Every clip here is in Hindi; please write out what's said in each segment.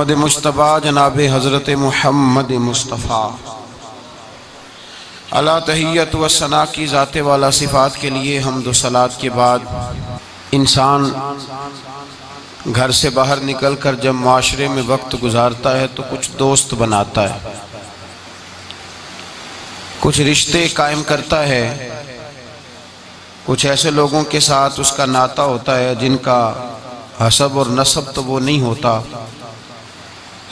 मोहम्मद मुस्तफ़ा जनाब हज़रत मोहम्मद मुस्तफ़ा अला तहियत व सना की ज़ाते वाला सिफ़ात के लिए हम्द सलात के बाद इंसान घर से बाहर निकल कर जब माशरे में वक्त गुजारता है तो कुछ दोस्त बनाता है, कुछ रिश्ते कायम करता है, कुछ ऐसे लोगों के साथ उसका नाता होता है जिनका हसब और नसब तो वो नहीं होता,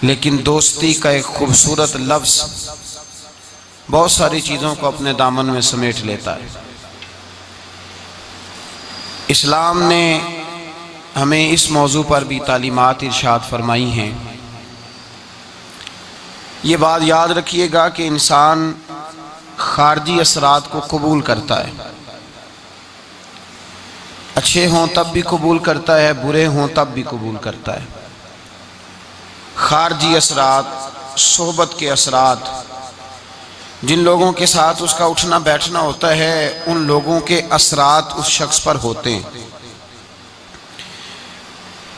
लेकिन दोस्ती का एक खूबसूरत लफ्ज़ बहुत सारी चीज़ों को अपने दामन में समेट लेता है। इस्लाम ने हमें इस मौजू पर भी तालीमात इरशाद फरमाई हैं। ये बात याद रखिएगा कि इंसान खारजी असरात को कबूल करता है, अच्छे हों तब भी कबूल करता है, बुरे हों तब भी कबूल करता है। खारजी असरात, सोहबत के असरात, जिन लोगों के साथ उसका उठना बैठना होता है उन लोगों के असरात उस शख्स पर होते हैं।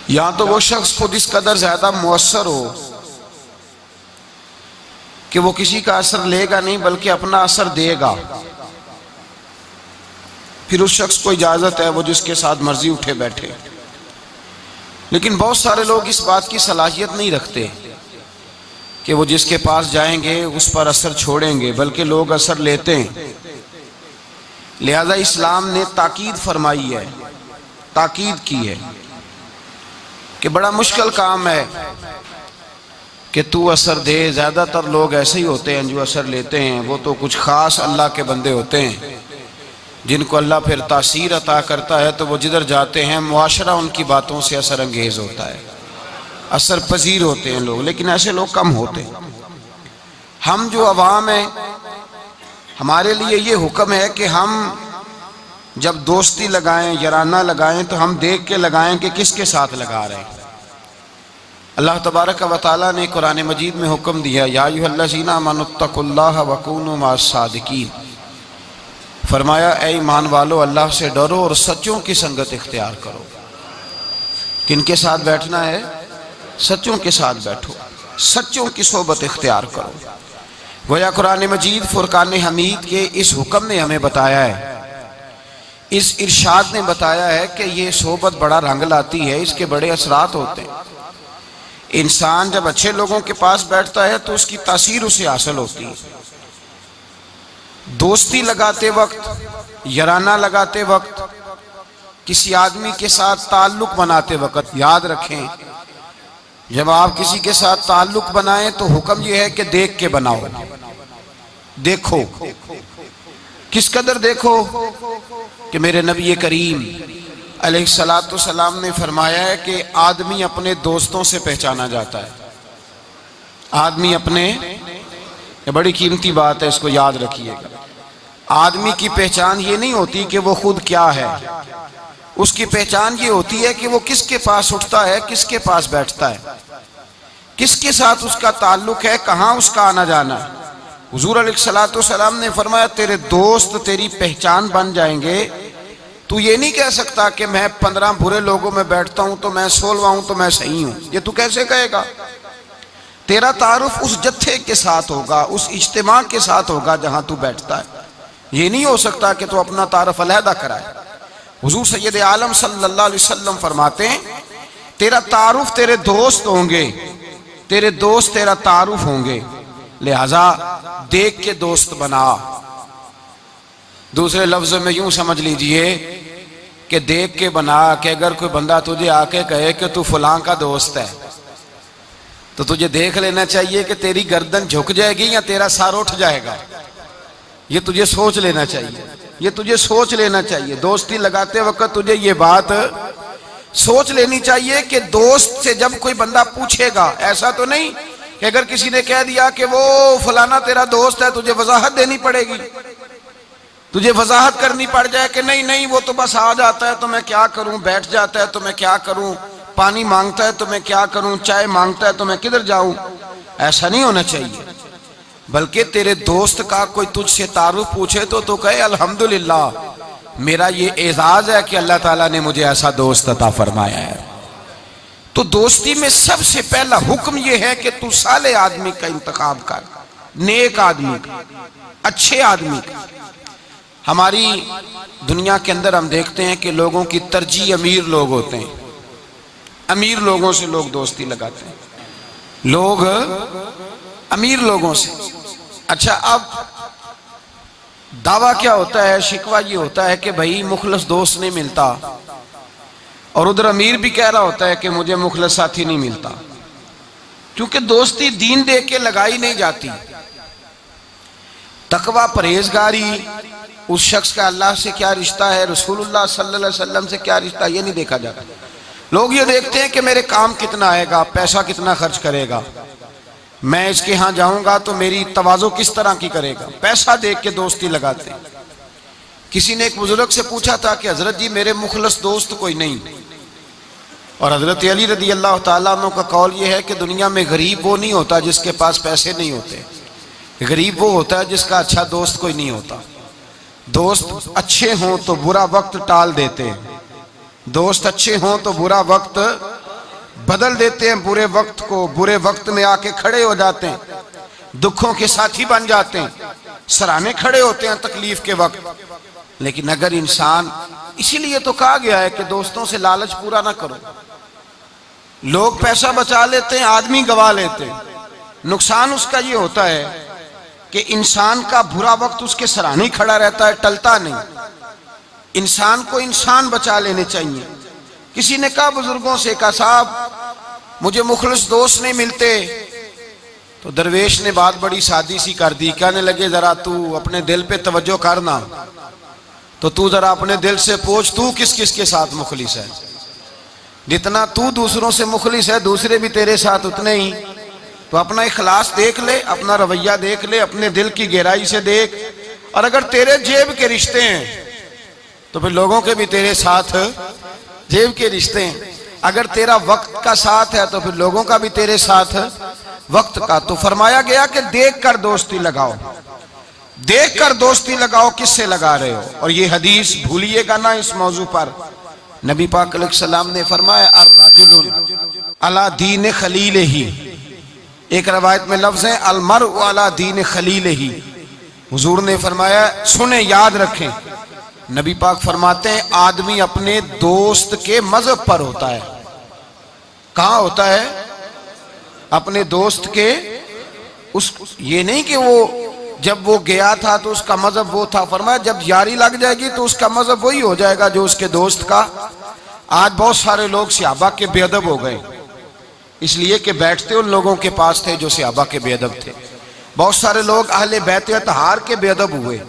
या तो वो शख्स खुद इस कदर ज्यादा मुअस्सर हो कि वो किसी का असर लेगा नहीं बल्कि अपना असर देगा, फिर उस शख्स को इजाजत है वो जिसके साथ मर्जी उठे बैठे। लेकिन बहुत सारे लोग इस बात की सलाहियत नहीं रखते कि वो जिसके पास जाएंगे उस पर असर छोड़ेंगे, बल्कि लोग असर लेते हैं। लिहाजा इस्लाम ने ताकीद फरमाई है, ताकीद की है कि बड़ा मुश्किल काम है कि तू असर दे। ज़्यादातर लोग ऐसे ही होते हैं जो असर लेते हैं, वो तो कुछ ख़ास अल्लाह के बंदे होते हैं जिनको अल्लाह फिर तासीर अता करता है, तो वो जिधर जाते हैं मुआशरा उनकी बातों से असर अंगेज़ होता है, असर पजीर होते हैं लोग। लेकिन ऐसे लोग कम होते हैं। हम जो अवाम हैं, हमारे लिए ये हुक्म है कि हम जब दोस्ती लगाएं, याराना लगाएं, तो हम देख के लगाएं कि किसके साथ लगा रहे हैं। अल्लाह तबारक व तआला ने कुरान मजीद में हुक्म दिया, या अय्युहल्लज़ीना आमनुत्तकुल्लाह व कूनू मास्सादिकीन, फरमाया ऐ ईमान वालो अल्लाह से डरो और सच्चों की संगत इख्तियार करो। किनके साथ बैठना है? सच्चों के साथ बैठो, सच्चों की सोबत इख्तियार करो। गोया कुरान मजीद फुरकान हमीद के इस हुक्म ने हमें बताया है, इस इरशाद ने बताया है कि ये सोबत बड़ा रंग लाती है, इसके बड़े असरात होते हैं। इंसान जब अच्छे लोगों के पास बैठता है तो उसकी तासीर उसे हासिल होती है। दोस्ती लगाते वक्त, याराना लगाते वक्त, किसी आदमी के साथ ताल्लुक बनाते वक्त याद रखें, जब आप किसी के साथ ताल्लुक बनाएं तो हुक्म यह है कि देख के बनाओ। देखो, किस कदर देखो कि मेरे नबी करीम अलैहिस्सलातु सलाम ने फरमाया है कि आदमी अपने दोस्तों से पहचाना जाता है। आदमी अपने, ये बड़ी कीमती बात है, इसको याद रखिएगा। आदमी की पहचान ये नहीं होती कि वो खुद क्या है, उसकी पहचान ये होती है कि वो किसके पास उठता है, किसके पास बैठता है, किसके साथ उसका ताल्लुक है, कहाँ उसका आना जाना है। हुजूर अलैहिस्सलातु सलाम ने फरमाया तेरे दोस्त तेरी पहचान बन जाएंगे। तू ये नहीं कह सकता कि मैं 15 बुरे लोगों में बैठता हूं तो मैं 16वां हूं तो मैं सही हूं। ये तू कैसे कहेगा? तेरा तारुफ उस जत्थे के साथ होगा, उस इज्तिमा के साथ होगा जहां तू बैठता है। ये नहीं हो सकता कि तू अपना तारुफ अलहदा कराए। हुजूर सैयद आलम सल्लल्लाहु अलैहि वसल्लम फरमाते हैं तेरा तारुफ तेरे दोस्त होंगे, तेरे दोस्त तेरा तारुफ होंगे। लिहाजा देख के दोस्त बना। दूसरे लफ्ज़ों में यूं समझ लीजिए कि देख के बना कि अगर कोई बंदा तुझे आके कहे कि तू फलां का दोस्त है तो तुझे देख लेना चाहिए कि तेरी गर्दन झुक जाएगी या तेरा सर उठ जाएगा। ये तुझे सोच लेना चाहिए, ये तुझे सोच लेना चाहिए। दोस्ती लगाते वक्त तुझे ये बात सोच लेनी चाहिए कि दोस्त से जब कोई बंदा पूछेगा, ऐसा तो नहीं कि अगर किसी ने कह दिया कि वो फलाना तेरा दोस्त है, तुझे वजाहत देनी पड़ेगी, तुझे वजाहत करनी पड़ जाए कि नहीं नहीं वो तो बस आ जाता है तो मैं क्या करूं, बैठ जाता है तो मैं क्या करूं, पानी मांगता है तो मैं क्या करूं, चाय मांगता है तो मैं किधर जाऊं। ऐसा नहीं होना चाहिए। बल्कि तेरे दोस्त का कोई तुझसे तारुफ पूछे तो कहे अल्हम्दुलिल्लाह मेरा ये एजाज है कि अल्लाह ताला ने मुझे ऐसा दोस्त अता फरमाया है। तो दोस्ती में सबसे पहला हुक्म यह है कि तू साले आदमी का इंतखाब कर, नेक आदमी का, अच्छे आदमी का। हमारी दुनिया के अंदर हम देखते हैं कि लोगों की तरजीह अमीर लोग होते हैं, अमीर लोगों से लोग दोस्ती लगाते हैं, लोग अमीर लोगों से। अच्छा, अब दावा क्या होता है, शिकवा ये होता है कि भाई मुखलस दोस्त नहीं मिलता, और उधर अमीर भी कह रहा होता है कि मुझे मुखलस साथी नहीं मिलता। क्योंकि दोस्ती दीन दे के लगाई नहीं जाती। तकवा, परहेजगारी, उस शख्स का अल्लाह से क्या रिश्ता है, रसूलुल्लाह सल्लल्लाहु अलैहि वसल्लम से क्या रिश्ता, ये नहीं देखा जाता। लोग ये देखते हैं कि मेरे काम कितना आएगा, पैसा कितना खर्च करेगा, मैं इसके यहाँ जाऊंगा तो मेरी तवाज़ो किस तरह की करेगा, पैसा देख के दोस्ती लगाते। किसी ने एक बुजुर्ग से पूछा था कि हजरत जी मेरे मुखलस दोस्त कोई नहीं, और हजरत अली रदी अल्लाह तआला अन्हु का कौल ये है कि दुनिया में गरीब वो नहीं होता जिसके पास पैसे नहीं होते, गरीब वो होता है जिसका अच्छा दोस्त कोई नहीं होता। दोस्त अच्छे हों तो बुरा वक्त टाल देते हैं, दोस्त अच्छे हों तो बुरा वक्त बदल देते हैं, बुरे वक्त को बुरे वक्त में आके खड़े हो जाते हैं, दुखों के साथी बन जाते हैं, सराहने खड़े होते हैं तकलीफ के वक्त। लेकिन अगर इंसान, इसीलिए तो कहा गया है कि दोस्तों से लालच पूरा ना करो। लोग पैसा बचा लेते हैं, आदमी गवा लेते हैं। नुकसान उसका ये होता है कि इंसान का बुरा वक्त उसके सराहने खड़ा रहता है, टलता नहीं। इंसान को इंसान बचा लेने चाहिए। किसी ने कहा बुजुर्गों से, कहा साहब मुझे मुखलिस दोस्त नहीं मिलते, तो दरवेश ने बात बड़ी सादी सी कर दी। कहने लगे जरा तू अपने दिल पे तवज्जो करना, तो तू जरा अपने दिल से पूछ तू किस किस के साथ मुखलिस है। जितना तू दूसरों से मुखलिस है दूसरे भी तेरे साथ उतने ही। तो अपना इखलास देख ले, अपना रवैया देख ले, अपने दिल की गहराई से देख। और अगर तेरे जेब के रिश्ते हैं तो फिर लोगों के भी तेरे साथ जेब के रिश्ते हैं। अगर तेरा वक्त का साथ है तो फिर लोगों का भी तेरे साथ वक्त का। तो फरमाया गया कि देख कर दोस्ती लगाओ, देख कर दोस्ती लगाओ किससे लगा रहे हो। और ये हदीस भूलिएगा ना इस मौजू पर। नबी पाक अलैहिस्सलाम ने फरमाया अर-रजुल अला दीन खलीलिही, एक रवायत में लफ्ज है अल मरउ अला दीन खलीलिही। हुजूर ने फरमाया, सुने याद रखें, नबी पाक फरमाते हैं आदमी अपने दोस्त के मजहब पर होता है। कहाँ होता है? अपने दोस्त के उस, ये नहीं कि वो जब वो गया था तो उसका मजहब वो था। फरमाया जब यारी लग जाएगी तो उसका मजहब वही हो जाएगा जो उसके दोस्त का। आज बहुत सारे लोग सहाबा के बेअदब हो गए, इसलिए कि बैठते उन लोगों के पास थे जो सहाबा के बेअदब थे। बहुत सारे लोग अहले बैत अतहार के बेअदब हुए,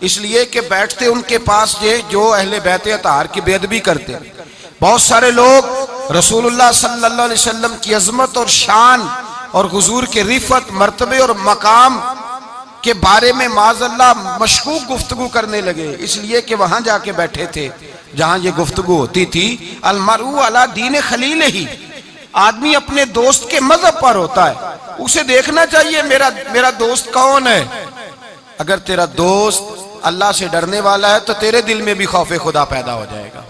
इसलिए कि बैठते उनके पास जो अहले बैत अतहार की बेअदबी करते। बहुत सारे लोग रसूलुल्लाह सल्लल्लाहु अलैहि वसल्लम की अजमत और शान और हुजूर के रिफत, मर्तबे और मकाम के बारे में माज़अल्लाह मशकूक गुफ्तगू करने लगे, इसलिए कि वहां जाके बैठे थे जहां ये गुफ्तगू होती थी। अल मरउ अला दीन खलीलिही, आदमी अपने दोस्त के मजहब पर होता है। उसे देखना चाहिए मेरा दोस्त कौन है। अगर तेरा दोस्त अल्लाह से डरने वाला है तो तेरे दिल में भी खौफ खुदा पैदा हो जाएगा।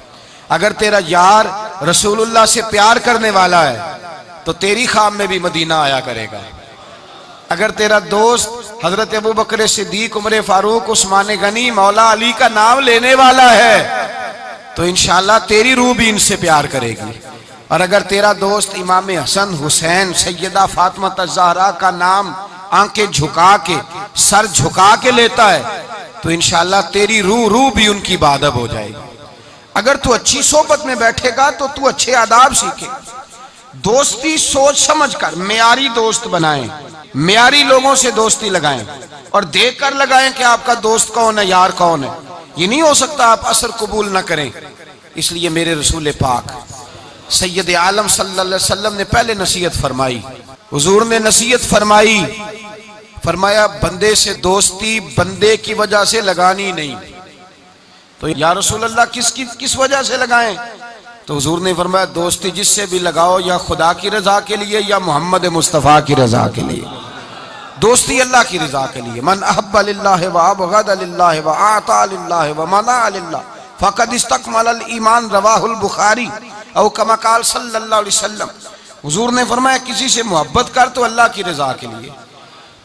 अगर तेरा यार रसूलुल्लाह से प्यार करने वाला है तो तेरी ख्वाब में भी मदीना आया करेगा। अगर तेरा दोस्त हजरत अबू बकर सिद्दीक, उमर फारूक, उस्मान गनी, मौला अली का नाम लेने वाला है तो इंशाअल्लाह तेरी रूह भी इनसे प्यार करेगी। और अगर तेरा दोस्त इमाम हसन, हुसैन, सैयदा फातिमा ज़हरा का नाम आंखें झुका के, सर झुका के लेता है तो इंशाअल्लाह तेरी रूह भी उनकी बादब हो जाएगी। अगर तू अच्छी सोबत में बैठेगा तो तू अच्छे आदाब सीखे। दोस्ती सोच समझ कर मेयारी दोस्त बनाएं, मेयारी लोगों से दोस्ती लगाएं और देख कर लगाएं कि आपका दोस्त कौन है, यार कौन है। ये नहीं हो सकता आप असर कबूल ना करें। इसलिए मेरे रसूल पाक सैयद आलम सल्लल्लाहु अलैहि वसल्लम ने पहले नसीहत फरमाई। हुजूर ने नसीहत फरमाई, फरमाया बंदे से दोस्ती बंदे की वजह से लगानी नहीं। तो या रसूल अल्लाह किस वजह से लगाएं? तो हुजूर ने फरमाया दोस्ती जिससे भी लगाओ या खुदा की रजा के लिए या मोहम्मद मुस्तफ़ा की रजा के लिए। दोस्ती अल्लाह की रजा के लिए। मन अहब्ब लिल्लाह व अबगद लिल्लाह व आता लिल्लाह व मना लिल्लाह फ़क़द इस्तकमल ईमान, रवाहुल बुखारी। औ कमा काल सल्लल्लाहु अलैहि वसल्लम, हुजूर ने फरमाया किसी से मोहब्बत कर तो अल्लाह की रजा के लिए,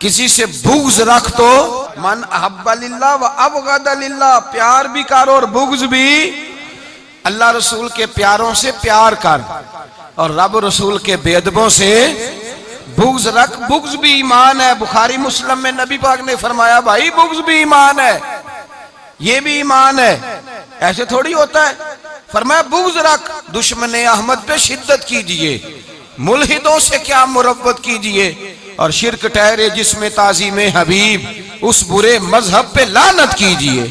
किसी से बुग़्ज़ रख तो मन अहब्बा लिल्लाह व अबग़दा लिल्लाह, प्यार भी कर और बुग़्ज़ भी अल्लाह रसूल के प्यारों से प्यार कर और रब रसूल के बेअदबों से बुग़्ज़ रख। बुग़्ज़ भी ईमान है। बुखारी मुस्लिम में नबी पाक ने फरमाया भाई बुग़्ज़ भी ईमान है, ये भी ईमान है, ऐसे थोड़ी होता है। फरमाया बुग़्ज़ रख, दुश्मन अहमद पे शिद्दत कीजिए, मुल्हिदों से क्या मुरब्बत कीजिए, और शिर्क ठहरे जिसमें ताज़ीम हबीब, उस बुरे मजहब पे लानत कीजिए।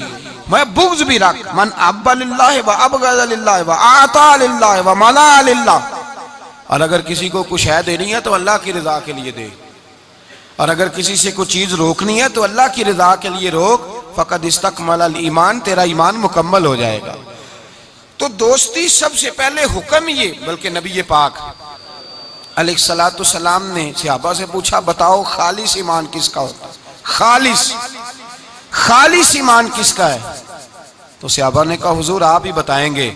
मैं बुग़्ज़ भी रख। मन अब्बा लिल्लाह व अबग़ज़ लिल्लाह व आता लिल्लाह व मना लिल्लाह। और अगर किसी को कुछ है देनी है तो अल्लाह की रजा के लिए दे, और अगर किसी से कुछ चीज रोकनी है तो अल्लाह की रजा के लिए रोक। फ़क़द इस्तकमल ईमान, तेरा ईमान मुकम्मल हो जाएगा। तो दोस्ती सबसे पहले हुक्म ये, बल्कि नबी पाक अलैहिस्सलातु सलाम ने सहाबा से पूछा बताओ खालिस ईमान किसका होता है, खालिस ईमान किसका है? तो सहाबा ने कहा हुजूर आप ही बताएंगे।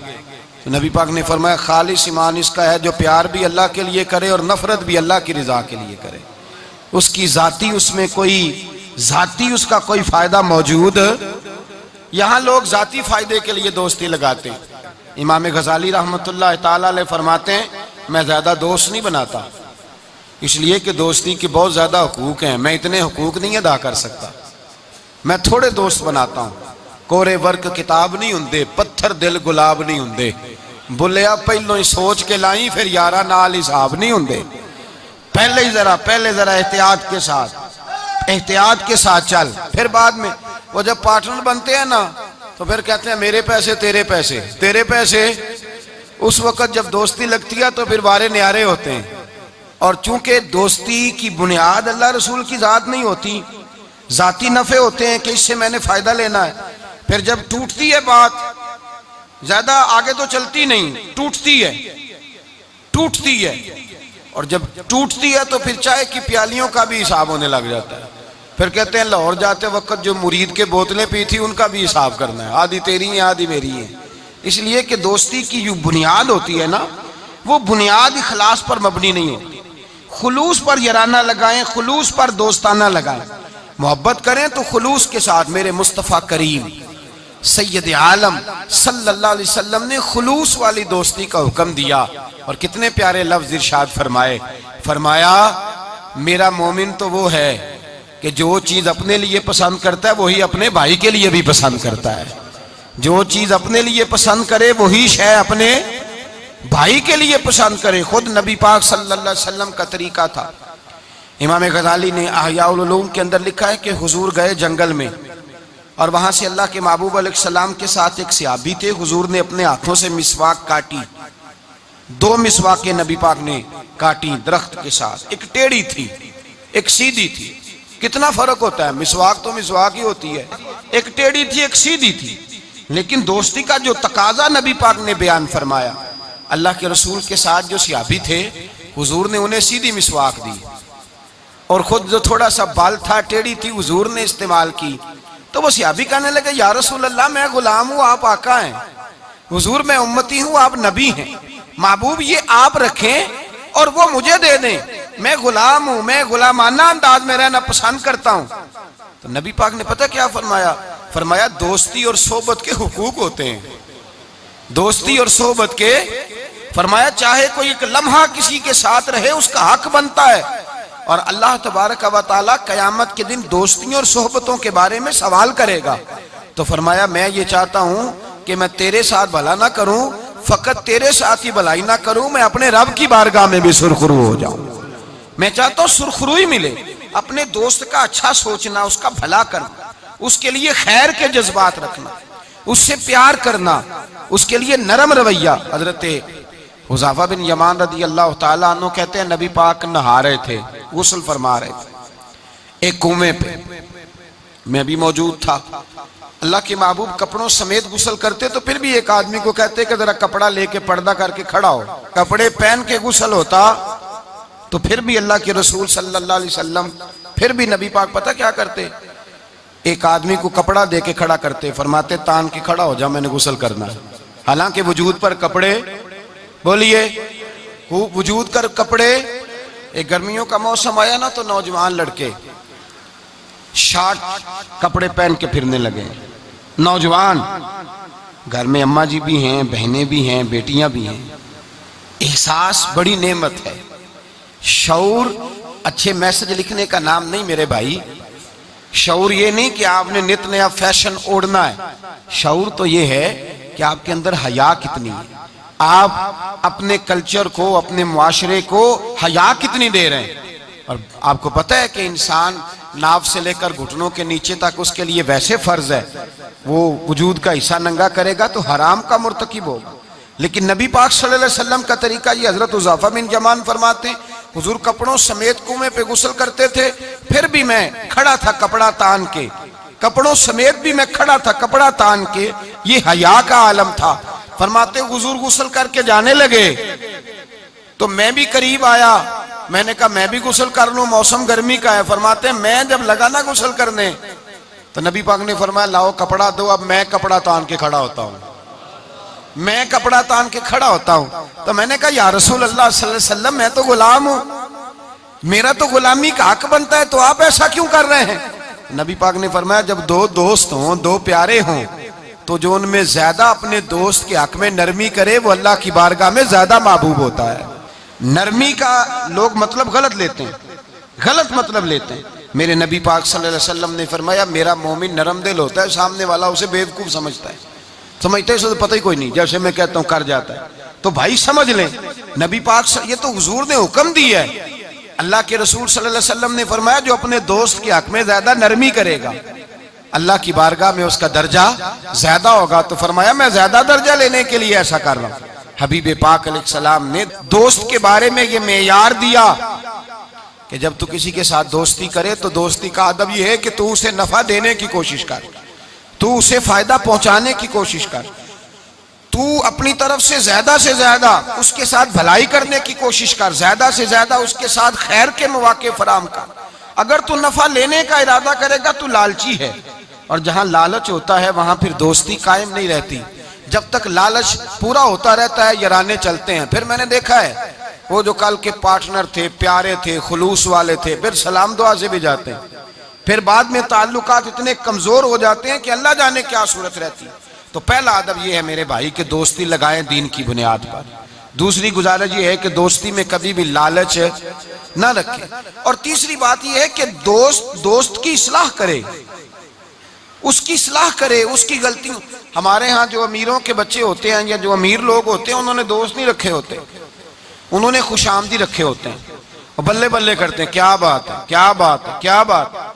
तो नबी पाक ने फरमाया खालिस ईमान इसका है जो प्यार भी अल्लाह के लिए करे और नफरत भी अल्लाह की रजा के लिए करे, उसकी जाती उसमें कोई जाती उसका कोई फायदा मौजूद। यहाँ लोग जाती फायदे के लिए दोस्ती लगाते हैं। इमाम गजाली रहमतुल्लाह ताला अलैह फरमाते हैं मैं ज्यादा दोस्त नहीं बनाता, इसलिए कि दोस्ती के बहुत ज्यादा हुकूक हैं, मैं इतने हुकूक नहीं अदा कर सकता, मैं थोड़े दोस्त बनाता हूँ। कोरे वर्क किताब नहीं हुंदे, पत्थर दिल गुलाब नहीं हुंदे, बुलिया पहलों ही सोच के लाई फिर यारा नाल हिसाब नहीं हुंदे। पहले जरा एहतियात के साथ चल, फिर बाद में वो जब पार्टनर बनते हैं ना तो फिर कहते हैं मेरे पैसे तेरे पैसे तेरे पैसे। उस वक्त जब दोस्ती लगती है तो फिर वारे न्यारे होते हैं। और चूंकि दोस्ती की बुनियाद अल्लाह रसूल की जात नहीं होती, जाती नफे होते हैं कि इससे मैंने फायदा लेना है। फिर जब टूटती है बात, ज्यादा आगे तो चलती नहीं, टूटती है और जब टूटती है तो फिर चाय की प्यालियों का भी हिसाब होने लग जाता है। फिर कहते हैं लाहौर जाते वक्त जो मुरीद के बोतलें पी थी उनका भी हिसाब करना है, आधी तेरी है आधी मेरी है। इसलिए कि दोस्ती की जो बुनियाद होती है ना, वो बुनियाद इखलास पर मबनी नहीं होती। खुलूस पर याराना लगाएं, खुलूस पर दोस्ताना लगाएं, मोहब्बत करें तो खुलूस के साथ। मेरे मुस्तफ़ा करीम सैयद आलम सल्लल्लाहु अलैहि वसल्लम ने खुलूस वाली दोस्ती का हुक्म दिया और कितने प्यारे लफ्ज इरशाद फरमाया मेरा मोमिन तो वो है कि जो चीज अपने लिए पसंद करता है वही अपने भाई के लिए भी पसंद करता है, जो चीज अपने लिए पसंद करे वही शय अपने भाई के लिए पसंद करे। खुद नबी पाक सल्लल्लाहु अलैहि वसल्लम का तरीका था। इमाम गजाली ने अहयाउल उलूम के अंदर लिखा है कि हुजूर गए जंगल में और वहां से अल्लाह के महबूब अलैहिस्सलाम के साथ एक सहाबी थे। हुजूर ने अपने हाथों से मिसवाक काटी, 2 मिसवाकें नबी पाक ने काटी दरख्त के साथ, एक टेढ़ी थी एक सीधी थी। कितना फर्क होता है, मिसवाक तो मिसवाक ही होती है, एक टेढ़ी थी एक सीधी थी। लेकिन दोस्ती का जो तकाजा नबी पाक ने बयान फरमाया, अल्लाह के रसूल के साथ जो सहाबी थे हुजूर ने उन्हें सीधी मिसवाक दी और खुद जो थोड़ा सा बाल था टेढ़ी थी हुजूर ने इस्तेमाल की। तो वो सहाबी कहने लगे या रसूल अल्लाह मैं गुलाम हूँ आप आका हैं, हुजूर मैं उम्मती हूँ आप नबी हैं, महबूब ये आप रखें और वो मुझे दे दें, मैं गुलाम हूँ, मैं गुलामाना अंदाज में रहना पसंद करता हूँ। तो नबी पाक ने पता क्या फरमाया दोस्ती और सोबत के हुकूक होते हैं, दोस्ती और सोबत के। फरमाया चाहे कोई एक लम्हा किसी के साथ रहे उसका हक बनता है और अल्लाह तबारक व तआला कयामत के दिन दोस्तियों और सोहबतों के बारे में सवाल करेगा। तो फरमाया मैं ये चाहता हूँ कि मैं तेरे साथ भला ना करूँ, फकत तेरे साथ ही भलाई ना करूँ, मैं अपने रब की बारगाह में भी सुरखरू हो जाऊँ। मैं चाहता हूँ सुरखरू ही मिले, अपने दोस्त का अच्छा सोचना, उसका भला करना, उसके लिए खैर के जज्बात रखना, उससे प्यार करना, उसके लिए नरम रवैया। हजरत हुज़ैफा बिन यमान रदी अल्लाह ताला अन्हु कहते हैं नबी पाक नहा रहे थे, गुस्ल फरमा रहे थे एक कुएं पे, मैं भी मौजूद था। अल्लाह के महबूब कपड़ों समेत गुस्ल करते तो फिर भी एक आदमी को कहते कि जरा कपड़ा लेके पर्दा करके खड़ा हो, कपड़े पहन के गुस्ल होता तो फिर भी अल्लाह के रसूल सल्लल्लाहु अलैहि वसल्लम फिर भी नबी पाक पता क्या करते, एक आदमी को कपड़ा दे के खड़ा करते, फरमाते तान के खड़ा हो जा मैंने गुस्ल करना है। हालांकि वजूद पर कपड़े बोलिए, वजूद कर कपड़े। एक गर्मियों का मौसम आया ना तो नौजवान लड़के शॉर्ट कपड़े पहन के फिरने लगे। नौजवान, घर में अम्मा जी भी हैं, बहनें भी हैं, बेटियां भी हैं। एहसास बड़ी नेमत है। शऊर अच्छे मैसेज लिखने का नाम नहीं मेरे भाई। शऊर ये नहीं कि आपने नित नया फैशन ओढ़ना है। शऊर तो ये है कि आपके अंदर हया कितनी है, आप अपने कल्चर को, अपने मुआशरे को हया कितनी दे रहे हैं। और आपको पता है कि इंसान नाव से लेकर घुटनों के नीचे तक उसके लिए वैसे फर्ज है, वो वजूद का हिस्सा नंगा करेगा तो हराम का मुर्तकिब होगा। लेकिन नबी पाक सल्लल्लाहु अलैहि वसल्लम का तरीका ये, हजरत हुज़ैफा बिन यमान फरमाते हैं, हुजूर कपड़ों समेत कुएं पे गुस्ल करते थे, फिर भी मैं खड़ा था कपड़ा तान के, कपड़ों समेत भी मैं खड़ा था कपड़ा तान के। ये हया का आलम था। फरमाते हुजूर गुस्ल करके जाने लगे तो मैं भी करीब आया, मैंने कहा मैं भी गुस्ल कर लूं, मौसम गर्मी का है। फरमाते मैं जब लगा ना गुस्ल करने तो नबी पाक ने फरमाया लाओ कपड़ा दो, अब मैं कपड़ा तान के खड़ा होता हूं, मैं कपड़ा तान के खड़ा होता हूं। तो मैंने कहा या रसूल अल्लाह सल्लल्लाहु अलैहि वसल्लम, मैं तो गुलाम हूं, मेरा तो गुलामी का हक बनता है, तो आप ऐसा क्यों कर रहे हैं? नबी पाक ने फरमाया जब दो दोस्त हों, दो प्यारे हों, तो जो उनमें ज्यादा अपने दोस्त के हक में नरमी करे वो अल्लाह की बारगाह में ज्यादा महबूब होता है। नरमी का लोग मतलब गलत लेते हैं, गलत मतलब लेते हैं। मेरे नबी पाक सल्लल्लाहु अलैहि वसल्लम ने फरमाया मेरा मोमिन नरम दिल होता है, सामने वाला उसे बेवकूफ समझता है, समझते हैं तो पता ही कोई नहीं, जैसे मैं कहता हूं कर जाता है। तो भाई समझ लें, नबी पाक ये तो हुजूर ने हुक्म दी है। अल्लाह के रसूल सल्लल्लाहु अलैहि वसल्लम ने फरमाया जो अपने दोस्त के हक में ज्यादा नरमी करेगा अल्लाह की बारगाह में उसका दर्जा ज्यादा होगा। तो फरमाया मैं ज्यादा दर्जा लेने के लिए ऐसा कर रहा हूं। हबीब पाक अलैहिस्सलाम ने दोस्त के बारे में ये मेयार दिया कि जब तू किसी के साथ दोस्ती करे तो दोस्ती का अदब यह है कि तू उसे नफा देने की कोशिश कर, तू उसे फायदा पहुंचाने की कोशिश कर, तू अपनी तरफ से ज्यादा उसके साथ भलाई करने की कोशिश कर, ज्यादा से ज्यादा उसके साथ खैर के मौके फराम कर। अगर तू नफा लेने का इरादा करेगा तू लालची है, और जहां लालच होता है वहां फिर दोस्ती कायम नहीं रहती। जब तक लालच पूरा होता रहता है याराने चलते हैं। फिर मैंने देखा है वो जो कल के पार्टनर थे, प्यारे थे, खुलूस वाले थे, फिर सलाम दुआ से भी जाते हैं, फिर बाद में ताल्लुकात इतने कमजोर हो जाते हैं कि अल्लाह जाने क्या सूरत रहती है। तो पहला अदब यह है मेरे भाई कि दोस्ती लगाएं दीन की बुनियाद पर। दूसरी गुजारिश ये है कि दोस्ती में कभी भी लालच ना रखें। और तीसरी बात यह है कि दोस्त की इस्लाह करे, उसकी इस्लाह करे, उसकी गलती। हमारे यहाँ जो अमीरों के बच्चे होते हैं या जो अमीर लोग होते हैं उन्होंने दोस्त नहीं रखे होते, उन्होंने खुशामदी रखे होते हैं और बल्ले बल्ले करते हैं, क्या बात है, क्या बात है, क्या बात।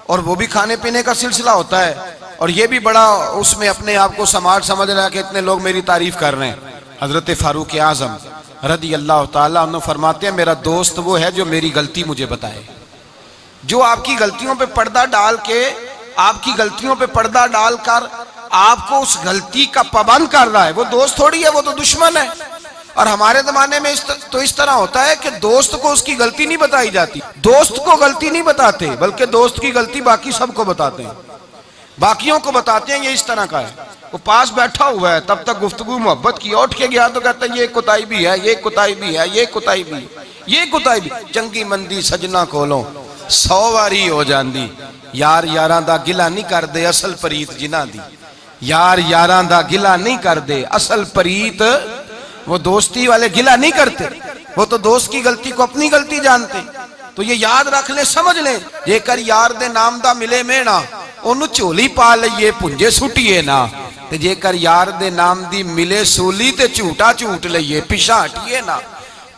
और वो भी खाने पीने का सिलसिला होता है और ये भी बड़ा उसमें अपने आप को समाज समझ रहा है कि इतने लोग मेरी तारीफ कर रहे हैं। हजरत फारूक आजम रदी अल्लाह ताला अन्हु फरमाते हैं मेरा दोस्त वो है जो मेरी गलती मुझे बताए, जो आपकी गलतियों पे पर्दा डाल के, आपकी गलतियों पे पर्दा डालकर आपको उस गलती का पाबंद कर रहा है, वो दोस्त थोड़ी है, वो तो दुश्मन है। और हमारे जमाने में इस तरह होता है कि दोस्त को उसकी गलती नहीं बताई जाती, दोस्त को गलती नहीं बताते, बल्कि दोस्त की गलती बाकी सबको बताते हैं, बाकियों को बताते हैं ये इस तरह का है। वो पास बैठा हुआ है तब तक गुफ्तगू मोहब्बत की, उठ के गया तो कहता है ये कुताई भी है, ये कुताई भी है, ये कुताई भी, ये कुताई भी। चंगी मंदी सजना कोलों 100 वारी हो जाती, यार यारां दा गिला नहीं करदे असल परीत जिन्हां दी, यार यारां दा गिला नहीं करदे असल परीत। वो दोस्ती वाले गिला नहीं करते, वो तो दोस्त की गलती को अपनी गलती जानते। तो ये याद रख ले, समझ ले, जेकर यार दे नाम दा मिले मेणा ओनू झोली पा लईए पुंजे सुटिए ना, ते जेकर यार दे नाम दी मिले सूली ते झूठा झूठ लईए पिछा हटिए ना।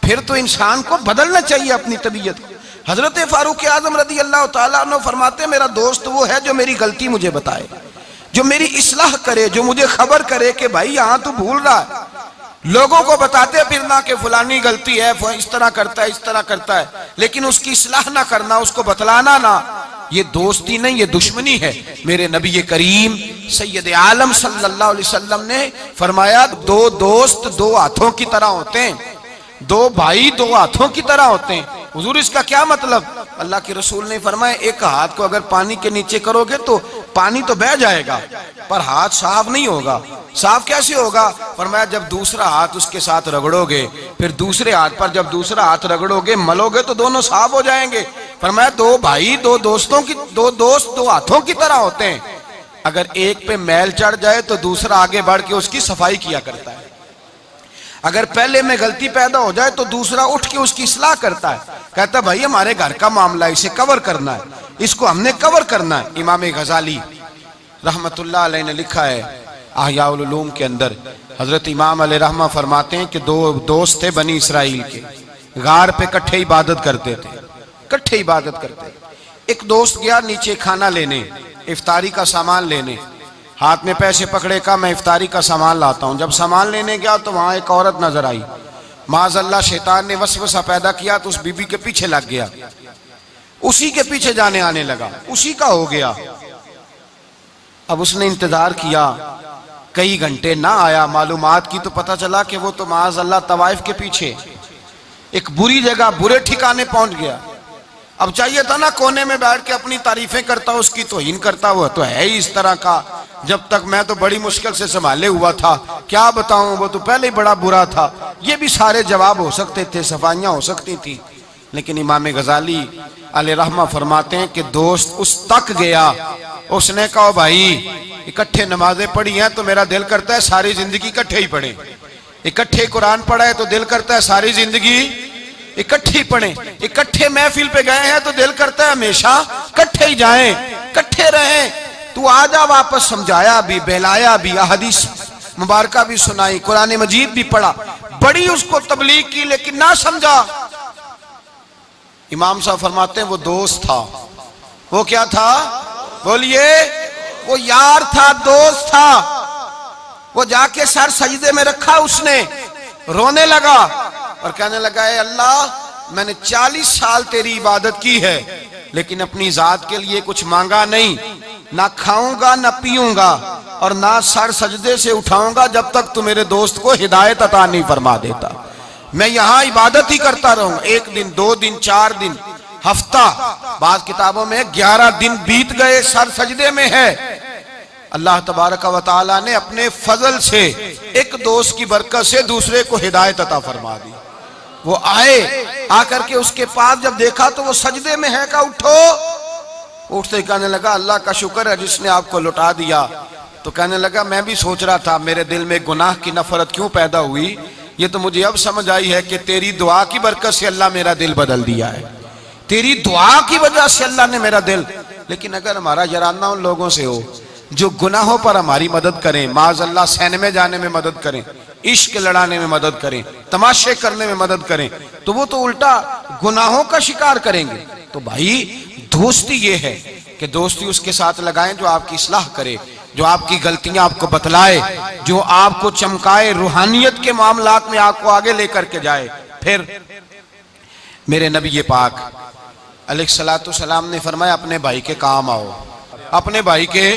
फिर तो इंसान को बदलना चाहिए अपनी तबीयत को। हजरत फारूक आजम रदी अल्लाह ताला अन्हु फरमाते मेरा दोस्त वो है जो मेरी गलती मुझे बताए, जो मेरी इस्लाह करे, जो मुझे खबर करे कि भाई यहाँ तू भूल रहा है। लोगों को बताते फिरना कि फलानी गलती है, इस तरह करता है, इस तरह करता है, लेकिन उसकी इस्लाह ना करना, उसको बतलाना ना, ये दोस्ती नहीं, ये दुश्मनी है। मेरे नबी करीम सैयद आलम सल्लल्लाहु अलैहि वसल्लम ने फरमाया दो दोस्त दो हाथों की तरह होते हैं, दो भाई दो हाथों की तरह होते हैं। हुजूर इसका क्या मतलब? अल्लाह के रसूल ने फरमाया एक हाथ को अगर पानी के नीचे करोगे तो पानी तो बह जाएगा पर हाथ साफ नहीं होगा, साफ कैसे होगा? फरमाया जब दूसरा हाथ उसके साथ रगड़ोगे, फिर दूसरे हाथ पर जब दूसरा हाथ रगड़ोगे, मलोगे तो दोनों साफ हो जाएंगे। फरमाया दो भाई, दो दोस्तों की, दो दोस्त दो हाथों की तरह होते हैं। अगर एक पे मैल चढ़ जाए तो दूसरा आगे बढ़ के उसकी सफाई किया करता है। अगर पहले में गलती पैदा हो जाए तो दूसरा उठ के उसकी इस्लाह करता है। कहता है भाई हमारे घर का मामला है, इसे कवर करना है, इसको हमने कवर करना है। इमाम गजाली रहमतुल्लाह अलैह ने लिखा है अहयाउल उलूम के अंदर, हजरत इमाम अलैहि रहमा फरमाते हैं कि दो दोस्त थे बनी इसराइल के, गार पे इकट्ठे इबादत करते थे, इकट्ठे इबादत करते। एक दोस्त गया नीचे खाना लेने, इफ्तारी का सामान लेने, हाथ में पैसे पकड़े, का मैं इफ्तारी का सामान लाता हूं। जब सामान लेने गया तो वहां एक औरत नजर आई। माज़अल्लाह शैतान ने वसवसा पैदा किया तो उस बीबी के पीछे लग गया, उसी के पीछे जाने आने लगा, उसी का हो गया। अब उसने इंतजार किया, कई घंटे ना आया, मालूमात की तो पता चला कि वो तो माज़अल्लाह तवाइफ के पीछे एक बुरी जगह, बुरे ठिकाने पहुंच गया। अब चाहिए था ना कोने में बैठ के अपनी तारीफें करता, उसकी तौहीन करता, हुआ तो है ही इस तरह का। जब तक मैं तो बड़ी मुश्किल से संभाले हुआ था, क्या बताऊं, वो तो पहले ही बड़ा बुरा था। ये भी सारे जवाब हो सकते थे, सफाइयां हो सकती थी। लेकिन इमाम गजाली अलैहि रहमा फरमाते हैं कि दोस्त उस तक गया, उसने कहा भाई इकट्ठे नमाजें पढ़ी हैं तो मेरा दिल करता है सारी जिंदगी इकट्ठे ही पढ़े, इकट्ठे कुरान पढ़ा है तो दिल करता है सारी जिंदगी इकट्ठे ही पढ़े, इकट्ठे महफिल पे गए हैं तो दिल करता है हमेशा इकट्ठे ही जाएं, इकट्ठे रहें। तू आजा वापस, समझाया भी, बहलाया भी, हदीस मुबारका भी सुनाई, कुरान मजीद भी पढ़ा, बड़ी उसको तबलीग की, लेकिन ना समझा। इमाम साहब फरमाते हैं वो दोस्त था, वो क्या था बोलिए, वो यार था, दोस्त था। वो जाके सर सजदे में रखा, उसने रोने लगा और कहने लगा ए अल्लाह मैंने 40 साल तेरी इबादत की है लेकिन अपनी जात के लिए कुछ मांगा नहीं, ना खाऊंगा ना पीऊंगा और ना सर सजदे से उठाऊंगा जब तक तू मेरे दोस्त को हिदायत अता नहीं फरमा देता। मैं यहां इबादत ही करता रहूंगा। 1 दिन 2 दिन 4 दिन हफ्ता, बाद किताबों में 11 दिन बीत गए, सर सजदे में है। अल्लाह तबारक व तआला ने अपने फजल से एक दोस्त की बरकत से दूसरे को हिदायत अता फरमा दी। वो आए, आकर के उसके पास जब देखा तो वो सजदे में है, का उठो। उठते कहने लगा अल्लाह का शुक्र है जिसने आपको लौटा दिया। तो कहने लगा मैं भी सोच रहा था मेरे दिल में गुनाह की नफरत क्यों पैदा हुई, ये तो मुझे अब समझ आई है कि तेरी दुआ की बरकत से अल्लाह मेरा दिल बदल दिया है, तेरी दुआ की वजह से अल्लाह ने मेरा दिल। लेकिन अगर हमारा जराना उन लोगों से हो जो गुनाहों पर हमारी मदद करें, माज़अल्लाह सैन जाने में मदद करें, इश्क लड़ाने में मदद करें, तमाशे करने में मदद करें, तो वो तो उल्टा गुनाहों का शिकार करेंगे। तो भाई दोस्ती ये है कि दोस्ती उसके साथ लगाएं जो आपकी इस्लाह करे, जो आपकी गलतियां आपको बतलाए, जो आपको चमकाए, रूहानियत के मामलात में आपको आगे लेकर के जाए। फिर मेरे नबी पाक अलैहिस्सलातु सलाम ने फरमाया अपने भाई के काम आओ, अपने भाई के।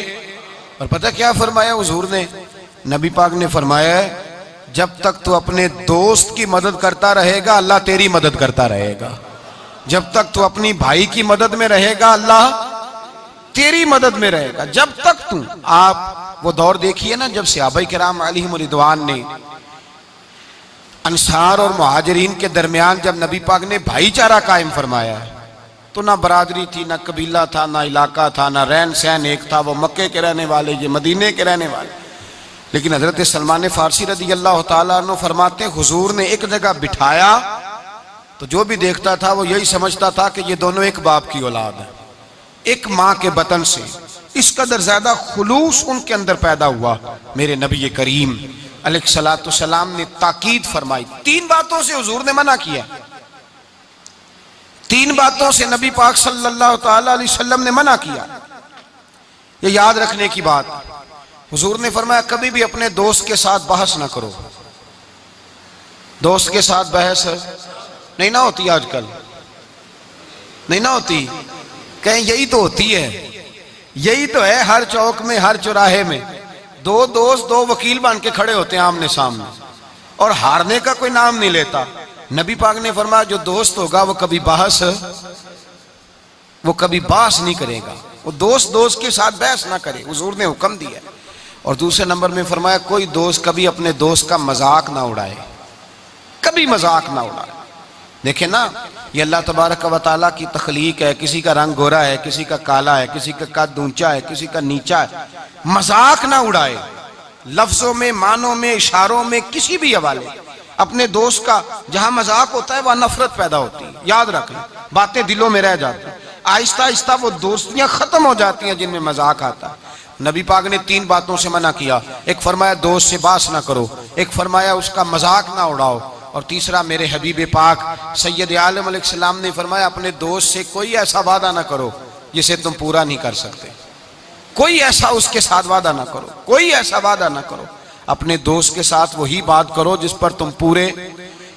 और पता क्या फरमाया हुजूर ने, नबी पाक ने फरमाया जब तक तू अपने दोस्त की मदद करता रहेगा अल्लाह तेरी मदद करता रहेगा, जब तक तू अपनी भाई की मदद में रहेगा अल्लाह तेरी मदद में रहेगा। जब तक तू, आप वो दौर देखिए ना जब सहाबा किराम अलैहिम रिदवान ने अंसार और मुहाजिरीन के दरमियान जब नबी पाक ने भाईचारा कायम फरमाया, तो ना बरादरी थी, ना कबीला था, ना इलाका था, ना रहन सहन एक था, वो मक्के के रहने वाले, ये मदीने के रहने वाले। लेकिन हजरत सलमान फारसी रदी अल्लाह तआला अन्हु फरमाते हैं हुजूर ने एक जगह बिठाया तो जो भी देखता था वो यही समझता था कि ये दोनों एक बाप की औलाद है, एक माँ के बतन से। इस कदर ज्यादा खुलूस उनके अंदर पैदा हुआ। मेरे नबी करीम अलैहिस्सलातु सलाम ने ताकीद फरमाई, 3 बातों से हुजूर ने मना किया, 3 बातों से नबी पाक सल्लल्लाहु तआला अलैहि वसल्लम ने मना किया। ये याद रखने की बात। हुजूर ने फरमाया कभी भी अपने दोस्त के साथ बहस ना करो। दोस्त के साथ बहस नहीं ना होती, आजकल नहीं ना होती, कहीं यही तो होती है, यही तो है हर चौक में, हर चौराहे में 2 दोस्त 2 वकील बन के खड़े होते हैं आमने सामने और हारने का कोई नाम नहीं लेता। नबी पाक ने फरमाया जो दोस्त होगा वो कभी बहस नहीं करेगा, वो दोस्त के साथ बहस ना करे, हुजूर ने हुक्म दिया। और दूसरे नंबर में फरमाया कोई दोस्त कभी अपने दोस्त का मजाक ना उड़ाए, कभी मजाक ना उड़ाए। देखे ना, ये अल्लाह तबारक व तआला की तख्लीक है। किसी का रंग गोरा है, किसी का काला है, किसी का कद ऊंचा है, किसी का नीचा है। मजाक ना उड़ाए, लफ्जों में, मानों में, इशारों में, किसी भी हवाले। अपने दोस्त का जहां मजाक होता है वहां नफरत पैदा होती है, याद रखना, बातें दिलों में रह जाती हैं। आहिस्ता आहिस्ता वो दोस्तियां खत्म हो जाती हैं जिनमें मजाक आता है। नबी पाक ने 3 बातों से मना किया। एक फरमाया दोस्त से बात ना करो, एक फरमाया उसका मजाक ना उड़ाओ, और तीसरा मेरे हबीब पाक सैयद आलम अलैहिस्सलाम ने फरमाया अपने दोस्त से कोई ऐसा वादा ना करो जिसे तुम पूरा नहीं कर सकते। कोई ऐसा उसके साथ वादा ना करो, कोई ऐसा वादा ना करो। अपने दोस्त के साथ वही बात करो जिस पर तुम पूरे।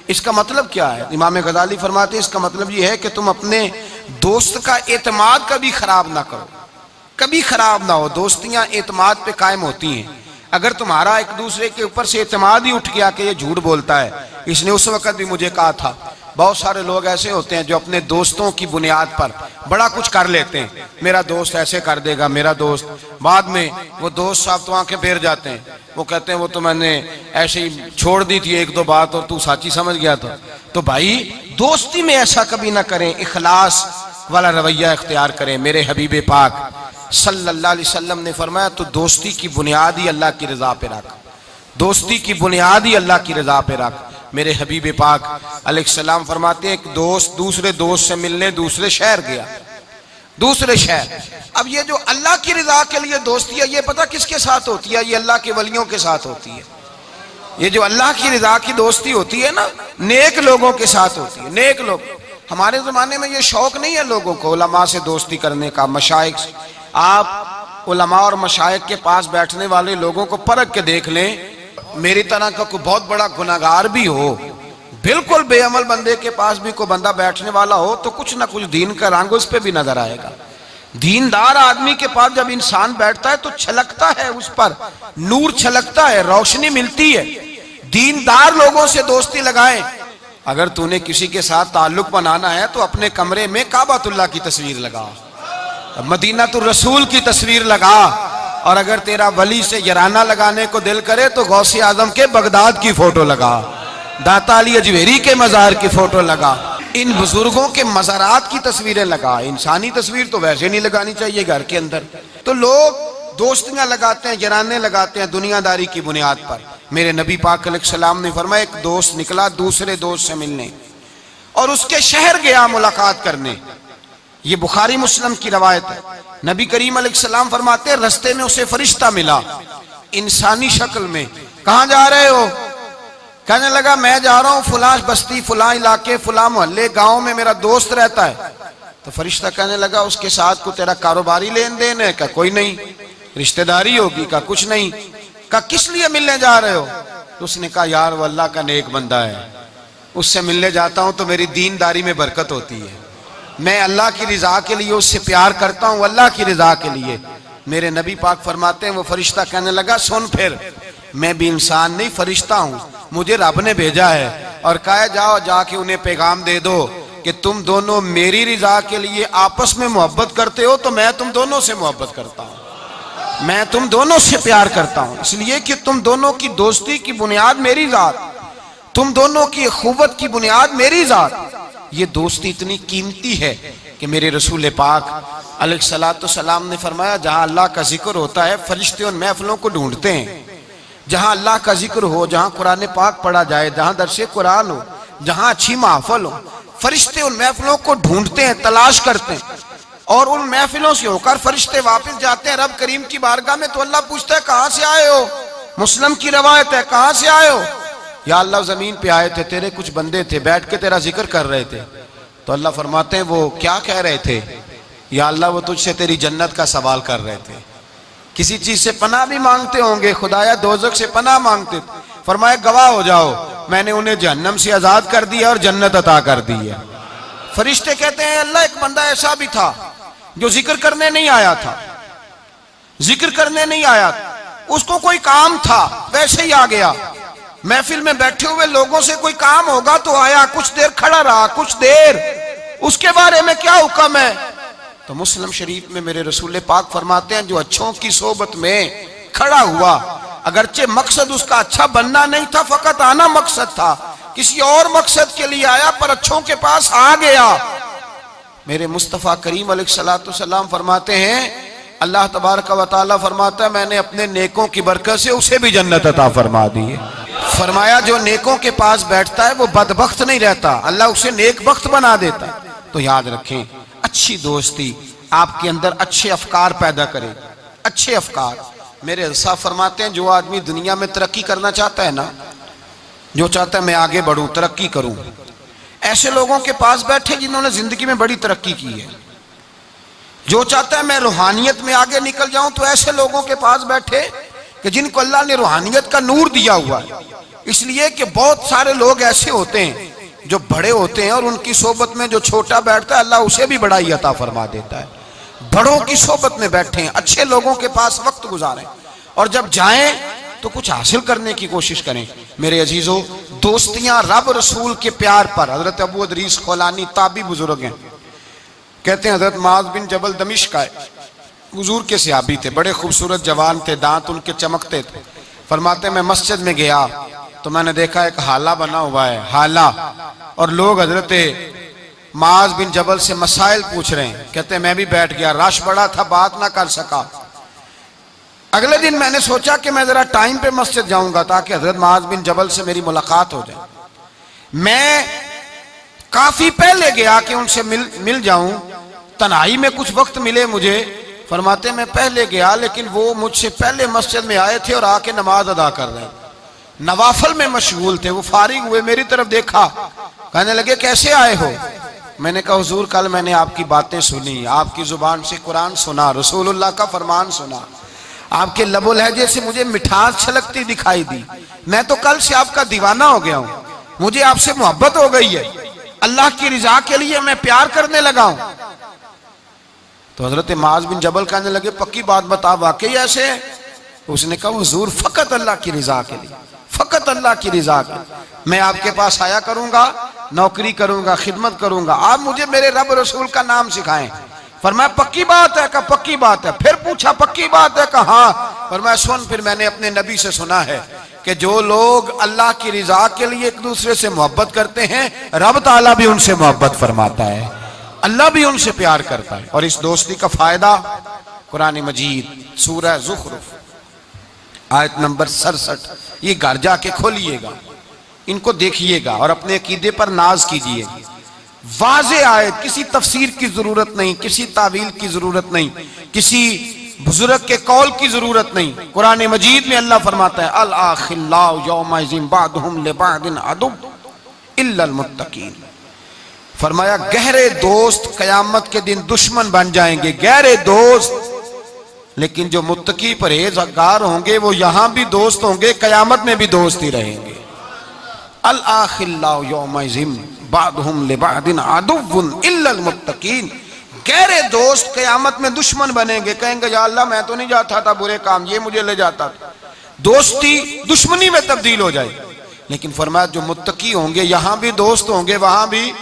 इसका मतलब क्या है? इमाम गजाली फरमाते हैं इसका मतलब यह है कि तुम अपने दोस्त का एतमाद कभी खराब ना करो, कभी खराब ना हो। दोस्तियां एतमाद पे कायम होती हैं। अगर तुम्हारा एक दूसरे के ऊपर से एतमाद ही उठ गया कि ये झूठ बोलता है, इसने उस वक्त भी मुझे कहा था। बहुत सारे लोग ऐसे होते हैं जो अपने दोस्तों की बुनियाद पर बड़ा कुछ कर लेते हैं। मेरा दोस्त ऐसे कर देगा, मेरा दोस्त, बाद में वो दोस्त साहब तो आंखें फेर जाते हैं। वो कहते हैं वो तो मैंने ऐसे ही छोड़ दी थी 1-2 बात और तू साची समझ गया था। तो भाई दोस्ती में ऐसा कभी ना करें, इखलास वाला रवैया इख्तियार करें। मेरे हबीब पाक सल्लल्लाहु अलैहि वसल्लम ने फरमाया तो दोस्ती की बुनियाद ही अल्लाह की रजा पे रख, दोस्ती की बुनियाद ही अल्लाह की रजा पे रख। मेरे हबीब पाक अलैहिस्सलाम फरमाते हैं एक दोस्त दूसरे दोस्त से मिलने दूसरे शहर गया, दूसरे शहर। अब ये जो अल्लाह की रजा के लिए दोस्ती है, ये पता किसके साथ होती है? ये अल्लाह के वलियों के साथ होती है। ये जो अल्लाह की रजा की दोस्ती होती है ना, नेक लोगों के साथ होती है, नेक लोग। हमारे जमाने में ये शौक नहीं है लोगों को उलमा से दोस्ती करने का, मशाइख से। आप उलमा और मशाइख के पास बैठने वाले लोगों को परख के देख लें। मेरी तरह का कोई बहुत बड़ा गुनाहगार भी हो, बिल्कुल बेअमल बंदे के पास भी कोई बंदा बैठने वाला हो तो कुछ ना कुछ दीन का रंग उस पर भी नजर आएगा। दीनदार आदमी के पास जब इंसान बैठता है तो छलकता है, उस पर नूर छलकता है, रोशनी मिलती है। दीनदार लोगों से दोस्ती लगाएं। अगर तूने किसी के साथ ताल्लुक बनाना है तो अपने कमरे में काबातुल्लाह की तस्वीर लगा, मदीनातुर रसूल की तस्वीर लगा, और अगर तेरा वली से यराना लगाने को दिल करे तो गौसे आजम के बगदाद की फोटो लगा, दाता अली अजमेरी के मजार की फोटो लगा, इन बुजुर्गों के मज़ारात की तस्वीरें लगा। इंसानी तस्वीर तो वैसे नहीं लगानी चाहिए घर के अंदर। तो लोग दोस्तियां लगाते हैं, यराने लगाते हैं दुनियादारी की बुनियाद पर। मेरे नबी पाक अलैहिस्सलाम ने फरमाया एक दोस्त निकला दूसरे दोस्त से मिलने और उसके शहर गया मुलाकात करने। ये बुखारी मुस्लिम की रवायत है। नबी करीम अलैहिस्सलाम फरमाते हैं रास्ते में उसे फरिश्ता मिला इंसानी शक्ल में। कहाँ जा रहे हो? कहने लगा मैं जा रहा हूँ फुला बस्ती, फुला इलाके, फुला मोहल्ले, गांव में मेरा दोस्त रहता है। तो फरिश्ता कहने लगा उसके साथ को तेरा कारोबारी लेन देन है? क्या कोई नहीं। रिश्तेदारी होगी? का कुछ नहीं। का किस लिए मिलने जा रहे हो? तो उसने कहा यार वो अल्लाह का नेक बंदा है, उससे मिलने जाता हूं तो मेरी दीनदारी में बरकत होती है, मैं अल्लाह की रिजा के लिए उससे प्यार करता हूं, अल्लाह की रिजा के लिए। मेरे नबी पाक फरमाते हैं वो फरिश्ता कहने लगा सुन फिर मैं भी इंसान नहीं फरिश्ता हूं, मुझे रब ने भेजा है और कहा जाओ जाके उन्हें पैगाम दे दो कि तुम दोनों मेरी रिजा के लिए आपस में मोहब्बत करते हो तो मैं तुम दोनों से मोहब्बत करता हूं, मैं तुम दोनों से प्यार करता हूं, इसलिए कि तुम दोनों की दोस्ती की बुनियाद मेरी जात, तुम दोनों की अखुवत की बुनियाद मेरी जात। ये दोस्ती इतनी कीमती है कि मेरे रसूल पाक अलैहिस्सलातु सलाम ने फरमाया जहां अल्लाह का जिक्र होता है फरिश्ते उन महफिलों को ढूंढते हैं। जहां अल्लाह का जिक्र हो, जहां कुरान पाक पढ़ा जाए, जहां दर्शे कुरान हो, जहां अच्छी महफिल हो, फरिश्ते उन महफिलों को ढूंढते हैं, तलाश करते हैं और उन महफिलों से होकर फरिश्ते वापस जाते हैं रब करीम की बारगाह में। तो अल्लाह पूछता है कहां से आए हो? मुस्लिम की रवायत है कहां से आए हो? या अल्लाह जमीन पे आए थे, तेरे कुछ बंदे थे बैठ के तेरा जिक्र कर रहे थे। तो अल्लाह फरमाते हैं वो क्या कह रहे थे? या अल्लाह वो तुझसे तेरी जन्नत का सवाल कर रहे थे, किसी चीज से पनाह भी मांगते होंगे, खुदाया दोजख से पनाह मांगते थे। फरमाया गवाह हो जाओ मैंने उन्हें जहन्नम से आजाद कर दिया और जन्नत अता कर दी है। फरिश्ते कहते हैं अल्लाह एक बंदा ऐसा भी था जो जिक्र करने नहीं आया था, जिक्र करने नहीं आया, उसको कोई काम था वैसे ही आ गया। महफिल में बैठे हुए लोगों से कोई काम होगा तो आया, कुछ देर खड़ा रहा, कुछ देर, उसके बारे में क्या हुक्म है? तो मुस्लिम शरीफ में मेरे रसूल पाक फरमाते हैं जो अच्छों की सोबत में खड़ा हुआ, अगरचे मकसद उसका अच्छा बनना नहीं था, फकत आना मकसद था, किसी और मकसद के लिए आया पर अच्छों के पास आ गया। मेरे मुस्तफ़ा करीम अलैहिस्सलाम फरमाते हैं, अल्लाह तबारक व तआला फरमाता है, मैंने अपने नेकों की बरकत से उसे भी जन्नत अता फरमा दी है। फरमाया जो नेकों के पास बैठता है वो बदबख्त नहीं रहता, अल्लाह उसे नेक बख्त बना देता है। तो याद रखें, अच्छी दोस्ती आपके अंदर अच्छे अफकार पैदा करे, अच्छे अफकार। मेरे साहब फरमाते हैं, जो आदमी दुनिया में तरक्की करना चाहता है ना, जो चाहता है मैं आगे बढ़ूं, तरक्की करूं, ऐसे लोगों के पास बैठे जिन्होंने जिंदगी में बड़ी तरक्की की है। जो चाहता है मैं रूहानियत में आगे निकल जाऊं, तो ऐसे लोगों के पास बैठे कि जिनको अल्लाह ने रूहानियत का नूर दिया हुआ है। इसलिए कि बहुत सारे लोग ऐसे होते हैं जो बड़े होते हैं और उनकी सोबत में जो छोटा बैठता है, अल्लाह उसे भी बड़ाई अता फरमा देता है। बड़ों की सोबत में बैठे, अच्छे लोगों के पास वक्त गुजारें, और जब जाएं तो कुछ हासिल करने की कोशिश करें। मेरे अजीजों, दोस्तियां रब रसूल के प्यार पर। हजरत अबू अदरीस खौलानी ताबी बुजुर्ग हैं, कहते हैं हजरत माज बिन जबल दमिश्क का हुजूर के सहाबी थे, बड़े खूबसूरत जवान थे, दांत उनके चमकते थे। फरमाते मैं मस्जिद में गया तो मैंने देखा एक हाला बना हुआ है, हाला, और लोग हजरत माज बिन जबल से मसाइल पूछ रहे हैं। कहते हैं मैं भी बैठ गया, रश बड़ा था, बात ना कर सका। अगले दिन मैंने सोचा कि मैं जरा टाइम पे मस्जिद जाऊंगा ताकि हजरत माज बिन जबल से मेरी मुलाकात हो जाए। मैं काफी पहले गया कि उनसे मिल जाऊं, तन्हाई में कुछ वक्त मिले मुझे। फरमाते मैं पहले गया, लेकिन वो मुझसे पहले मस्जिद में आए थे और आके नमाज अदा कर रहे, नवाफल में मशगूल थे। वो फारिग हुए, मेरी तरफ देखा, कहने लगे कैसे आए हो? मैंने कहा हुजूर कल मैंने आपकी बातें सुनी, आपकी जुबान से कुरान सुना, रसूलुल्लाह का फरमान सुना, आपके लबो लहजे से मुझे मिठास छलकती दिखाई दी। मैं तो कल से आपका दीवाना हो गया हूं, मुझे आपसे मोहब्बत हो गई है, अल्लाह की रिजा के लिए मैं प्यार करने लगा हूं। तो हजरत माज बिन जबल कहने लगे पक्की बात बता, वाकई ऐसे? उसने कहा हुजूर फकत अल्लाह की रिजा के लिए, फकत अल्लाह की रिजा के लिए मैं आपके पास आया करूंगा, नौकरी करूंगा, खिदमत करूंगा, आप मुझे मेरे रब रसूल का नाम सिखाएं। फरमाया पक्की बात है? कहा पक्की बात है। फिर पूछा पक्की बात है? कहा हाँ। फरमाया सुन, फिर मैंने अपने नबी से सुना है कि जो लोग अल्लाह की रिजा के लिए एक दूसरे से मोहब्बत करते हैं, रब ताला भी उनसे मोहब्बत फरमाता है, अल्लाह भी उनसे प्यार करता है। और इस दोस्ती का फायदा कुरान मजीद सूरह ज़ुखरुफ आयत नंबर 67, ये घर जाके खोलिएगा, इनको देखिएगा और अपने अकीदे पर नाज कीजिएगा। वाज़े आयत, किसी तफसीर की जरूरत नहीं, किसी तावील की जरूरत नहीं, किसी बुजुर्ग के कौल की जरूरत नहीं। कुरान मजीद में अल्लाह फरमाता है अल आखिल्लाउ यौमइज़िन बादुहुम लिबादिन अदुव इल्लल मुत्तकीन। फरमाया गहरे दोस्त कयामत के दिन दुश्मन बन जाएंगे, गहरे दोस्त, लेकिन जो मुत्तकी परहेजगार होंगे वो यहां भी दोस्त होंगे, कयामत में भी दोस्त ही रहेंगे। अल आखिल्लाउ यौमइज़िन बादुहुम लिबादिन अदुव्वुन इल्लल मुत्तकीन। गहरे दोस्त कयामत में दुश्मन बनेंगे, कहेंगे या अल्लाह मैं तो नहीं जाता था बुरे काम, ये मुझे ले जाता था। दोस्ती दुश्मनी में तब्दील हो जाएगी। लेकिन फरमाया जो मुत्तकी होंगे यहां भी दोस्त होंगे, वहां भी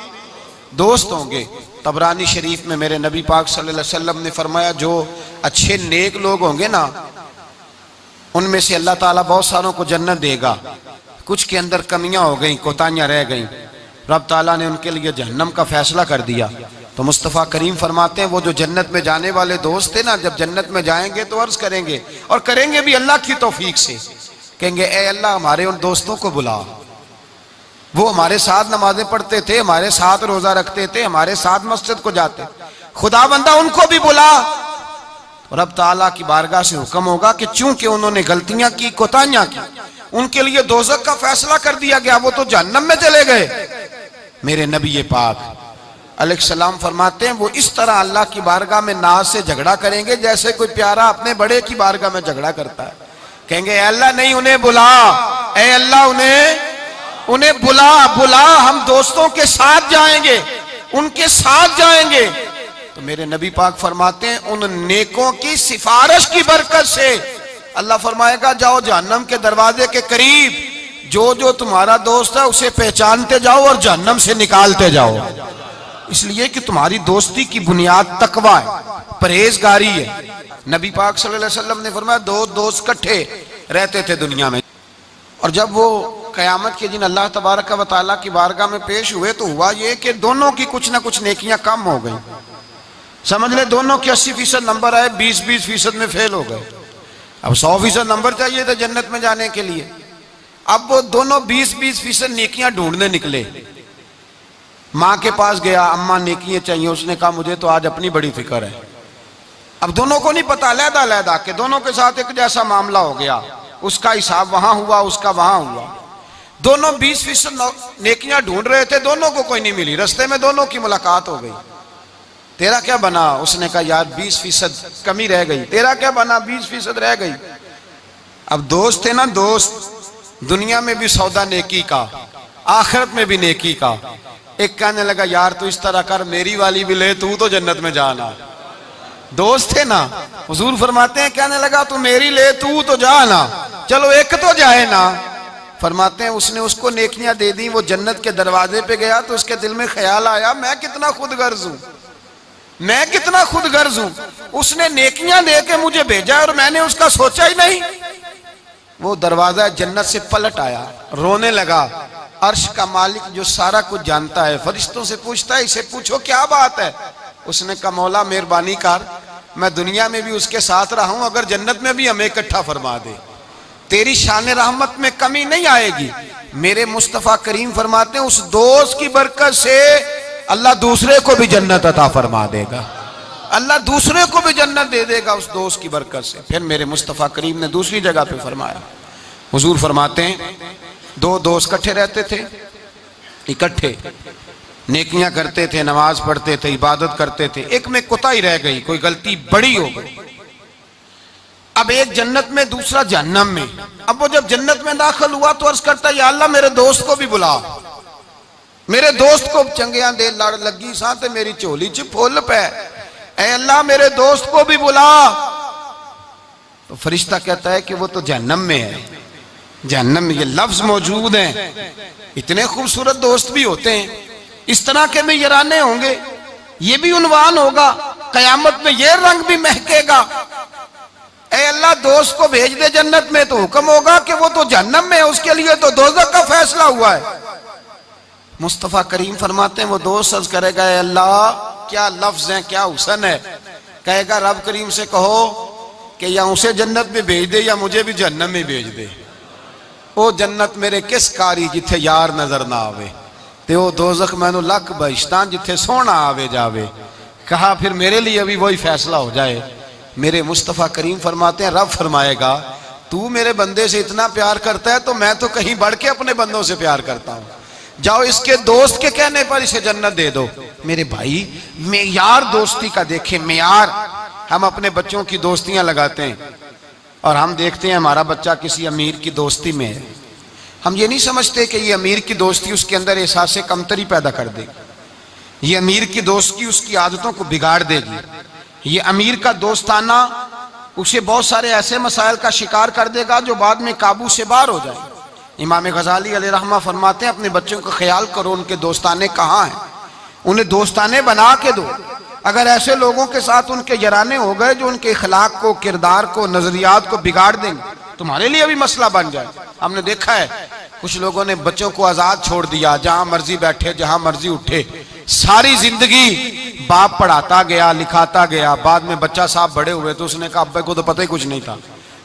दोस्त होंगे। तबरानी शरीफ में मेरे नबी पाक सल्लल्लाहु अलैहि वसल्लम ने फरमाया जो अच्छे नेक लोग होंगे ना, उनमें से अल्लाह ताला बहुत सारों को जन्नत देगा। कुछ के अंदर कमियां हो गई, कोताहियां रह गई, रब ताला ने उनके लिए जहन्नम का फैसला कर दिया। तो मुस्तफ़ा करीम फरमाते हैं वो जो जन्नत में जाने वाले दोस्त थे ना, जब जन्नत में जाएंगे तो अर्ज करेंगे, और करेंगे भी अल्लाह की तौफीक से, कहेंगे ए अल्लाह हमारे उन दोस्तों को बुला, वो हमारे साथ नमाजें पढ़ते थे, हमारे साथ रोजा रखते थे, हमारे साथ मस्जिद को जाते, खुदा बंदा उनको भी बुला। और अब ताला की बारगाह से हुक्म होगा कि चूंकि उन्होंने गलतियां की, कोताहियां की, उनके लिए दोज़ख का फैसला कर दिया गया, वो तो जहन्नम में चले गए। मेरे नबी पाक अलैहिस्सलाम फरमाते हैं वो इस तरह अल्लाह की बारगाह में नाज से झगड़ा करेंगे जैसे कोई प्यारा अपने बड़े की बारगाह में झगड़ा करता है। कहेंगे ए अल्लाह नहीं, उन्हें बुला, ए अल्लाह उन्हें बुला, हम दोस्तों के साथ जाएंगे, उनके साथ जाएंगे। तो मेरे नबी पाक फरमाते हैं उन नेकों की सिफारिश की बरकत से अल्लाह फरमाएगा जाओ जहन्नम के दरवाजे के करीब, जो जो तुम्हारा दोस्त है उसे पहचानते जाओ और जहन्नम से निकालते जाओ। इसलिए कि तुम्हारी दोस्ती की बुनियाद तकवा है, परहेजगारी है, नबी पाक सल्लल्लाहु अलैहि वसल्लम ने फरमाया दो दोस्त इकट्ठे रहते थे दुनिया में, और जब वो कयामत के दिन अल्लाह तबारक व तआला की बारगाह में पेश हुए तो हुआ ये कि दोनों की कुछ ना कुछ नेकियां कम हो गई। समझ ले दोनों के 80% नंबर आए, 20% में फेल हो गए। अब 100% नंबर चाहिए था जन्नत में जाने के लिए। अब वो दोनों 20% नेकियां ढूंढने निकले। माँ के पास गया, अम्मा नेकियां चाहिए। उसने कहा मुझे तो आज अपनी बड़ी फिक्र है। अब दोनों को नहीं पता, लहदा लहदा के दोनों के साथ एक जैसा मामला हो गया। उसका हिसाब वहां हुआ, उसका वहां हुआ। दोनों 20% नेकियां ढूंढ रहे थे, दोनों को कोई नहीं मिली। रास्ते में दोनों की मुलाकात हो गई। तेरा क्या बना? उसने कहा यार 20% कमी रह गई। तेरा क्या बना? 20% रह गई। अब दोस्त थे ना दोस्त, दुनिया में भी सौदा नेकी का, आखिरत में भी नेकी का। एक कहने लगा यार तू इस तरह कर, मेरी वाली भी ले, तू तो जन्नत में जाना। दोस्त थे ना, हुजूर फरमाते हैं कहने लगा तू मेरी ले, तू तो जाना, चलो एक तो जाए ना। फरमाते हैं उसने उसको नेकियां दे दी। वो जन्नत के दरवाजे पे गया तो उसके दिल में ख्याल आया मैं कितना खुदगर्ज हूं, मैं कितना खुदगर्ज हूं। उसने नेकियां दे के मुझे भेजा और मैंने उसका सोचा ही नहीं। वो दरवाजा जन्नत से पलट आया, रोने लगा। अर्श का मालिक जो सारा कुछ जानता है फरिश्तों से पूछता है इसे पूछो क्या बात है। उसने कहा मौला मेहरबानी कर, मैं दुनिया में भी उसके साथ रहा हूं, अगर जन्नत में भी हमें इकट्ठा फरमा दे, तेरी शान रहमत में कमी नहीं आएगी। मेरे मुस्तफा करीम फरमाते हैं उस दोस्त की बरकत से अल्लाह दूसरे को भी जन्नत अता फरमा देगा। अल्लाह दूसरे को भी जन्नत दे देगा उस दोस्त की बरकत से। फिर मेरे मुस्तफा करीम ने दूसरी जगह पे फरमाया, हुजूर फरमाते हैं दो दोस्त इकट्ठे रहते थे, इकट्ठे नेकियां करते थे, नमाज पढ़ते थे, इबादत करते थे। एक में कोताही रह गई, कोई गलती बड़ी हो गई। अब एक जन्नत में, दूसरा जहन्नम में। अब वो जब जन्नत में दाखिल हुआ तो अर्ज करता या अल्लाह मेरे दोस्त को भी बुला, मेरे दोस्त को चंगियां दे लड़ लगी सा ते मेरी झोली च फुल पे, ऐ अल्लाह मेरे दोस्त को भी बुला। तो फरिश्ता कहता है कि वो तो जहन्नम में है। जहन्नम में ये लफ्ज मौजूद है। इतने खूबसूरत दोस्त भी होते हैं, इस तरह के भी यराने होंगे, ये भी उन्वान होगा, कयामत में ये रंग भी महकेगा। ऐ अल्लाह दोस्त को भेज दे जन्नत में, तो हुक्म होगा कि वो तो जहन्नम में है, उसके लिए तो दोज़ख का फैसला हुआ है। मुस्तफा करीम फरमाते हैं वो दोस्त अर्ज करेगा ऐ अल्लाह क्या लफ्ज है, क्या हुसन है। कहेगा रब करीम से कहो कि या उसे जन्नत में भेज दे या मुझे भी जहन्नम में भेज दे। वो जन्नत मेरे किस कारी जिथे यार नजर ना आवे, ते वो दोज़ख मैनू लख बहिश्तान जिथे सोना आवे जावे। कहा फिर मेरे लिए भी वही फैसला हो जाए। मेरे मुस्तफ़ा करीम फरमाते हैं रब फरमाएगा तू मेरे बंदे से इतना प्यार करता है तो मैं तो कहीं बढ़ के अपने बंदों से प्यार करता हूं, जाओ इसके दोस्त के कहने पर इसे जन्नत दे दो। मेरे भाई मेयार दोस्ती का देखें, मेयार। हम अपने बच्चों की दोस्तियां लगाते हैं और हम देखते हैं हमारा बच्चा किसी अमीर की दोस्ती में है, हम ये नहीं समझते कि ये अमीर की दोस्ती उसके अंदर एहसास कमतरी पैदा कर देगी, ये अमीर की दोस्ती उसकी आदतों को बिगाड़ देगी, ये अमीर का दोस्ताना उसे बहुत सारे ऐसे मसाइल का शिकार कर देगा जो बाद में काबू से बाहर हो जाए। इमाम गजाली अलैहिर्रहमा फरमाते हैं अपने बच्चों का ख्याल करो उनके दोस्ताने कहाँ हैं, उन्हें दोस्ताने बना के दो। अगर ऐसे लोगों के साथ उनके जराने हो गए जो उनके इखलाक को, किरदार को, नजरियात को बिगाड़ देंगे, तुम्हारे लिए भी मसला बन जाए। हमने देखा है कुछ लोगों ने बच्चों को आजाद छोड़ दिया, जहां मर्जी बैठे, जहां मर्जी उठे, सारी जिंदगी बाप पढ़ाता गया, लिखाता गया। बाद में बच्चा साहब बड़े हुए तो उसने कहा अब्बा को तो पता ही कुछ नहीं था,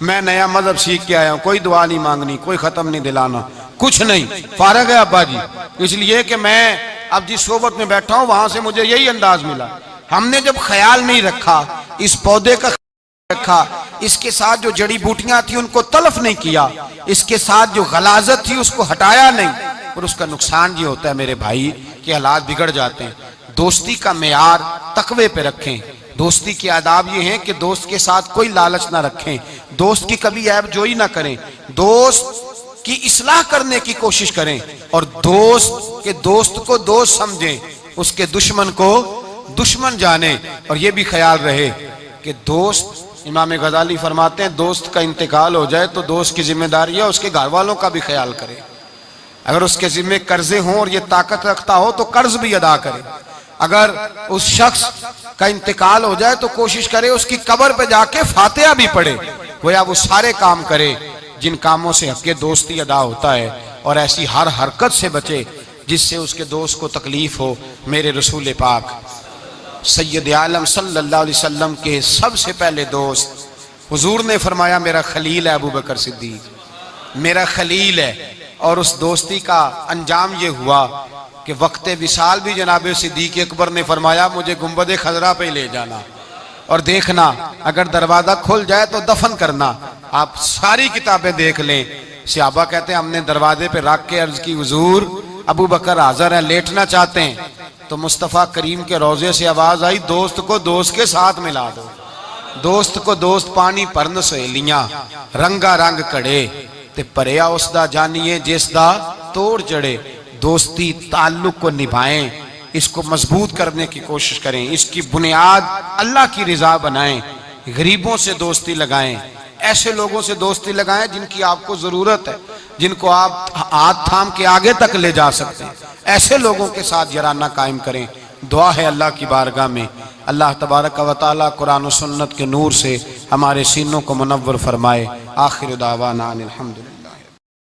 मैं नया मजहब सीख के आया हूं, कोई दुआ नहीं मांगनी, कोई खत्म नहीं दिलाना, कुछ नहीं, फारग है अब्बा जी, इसलिए कि मैं अब जिस सोबत में बैठा हूं वहां से मुझे यही अंदाज मिला। हमने जब ख्याल नहीं रखा, इस पौधे का रखा, इसके साथ जो जड़ी बूटियां थी उनको तलफ नहीं किया, इसके साथ जो गलाजत थी उसको हटाया नहीं, और उसका नुकसान ये होता है मेरे भाई कि हालात बिगड़ जाते हैं। दोस्ती का मेयार तकवे पे रखें। दोस्ती के आदाब ये हैं कि दोस्त के साथ कोई लालच ना रखें, दोस्त की कभी ऐब जोई ना करें, दोस्त की इस्लाह करने की कोशिश करें, और दोस्त के दोस्त को दोस्त समझें, उसके दुश्मन को दुश्मन जाने। और ये भी ख्याल रहे कि दोस्त, इमाम गजाली फरमाते हैं दोस्त का इंतकाल हो जाए तो दोस्त की जिम्मेदारी है उसके घर वालों का भी ख्याल करे। अगर उसके जिम्मे कर्जे हों और ये ताकत रखता हो तो कर्ज भी अदा करे, अगर उस शख्स का इंतकाल हो जाए तो कोशिश करे उसकी कब्र पे जाके फातिहा भी पढ़े, गोया वो सारे काम करे जिन कामों से हक़ दोस्ती अदा होता है, और ऐसी हर हरकत से बचे जिससे उसके दोस्त को तकलीफ हो। मेरे रसूल पाक सैयद आलम सल्लल्लाहु अलैहि वसल्लम के सबसे पहले दोस्त हुजूर ने फरमाया मेरा खलील है अबू बकर सिद्दीक, मेरा खलील है। और उस दोस्ती का अंजाम ये हुआ कि वक्ते विसाल भी जनाब सिद्दीक अकबर ने फरमाया मुझे गुंबद खजरा पे ले जाना और देखना अगर दरवाजा खुल जाए तो दफन करना। आप सारी किताबें देख लें, सहाबा कहते हैं हमने दरवाजे पे रख के अर्ज की हुजूर अबू बकर हाजिर है, लेटना चाहते हैं। तो मुस्तफ़ा करीम के रोजे से आवाज आई दोस्त को दोस्त के साथ मिला दो, दोस्त को दोस्त पानी भरन सहेलियां रंगा रंग कड़े ते भरिया उसदा जानिए जिसदा तोड़ जड़े। दोस्ती ताल्लुक को निभाएं, इसको मजबूत करने की कोशिश करें, इसकी बुनियाद अल्लाह की रिजा बनाएं। गरीबों से दोस्ती लगाएं, ऐसे लोगों से दोस्ती लगाएं जिनकी आपको जरूरत है, जिनको आप हाथ थाम के आगे तक ले जा सकते हैं। ऐसे लोगों के साथ याराना कायम करें। दुआ है अल्लाह की बारगाह में अल्लाह तबारक व तआला कुरान और सुन्नत के नूर से हमारे सीनों को मुनव्वर फरमाए। आखिर दावाना अनिल हम्दुलिल्लाह।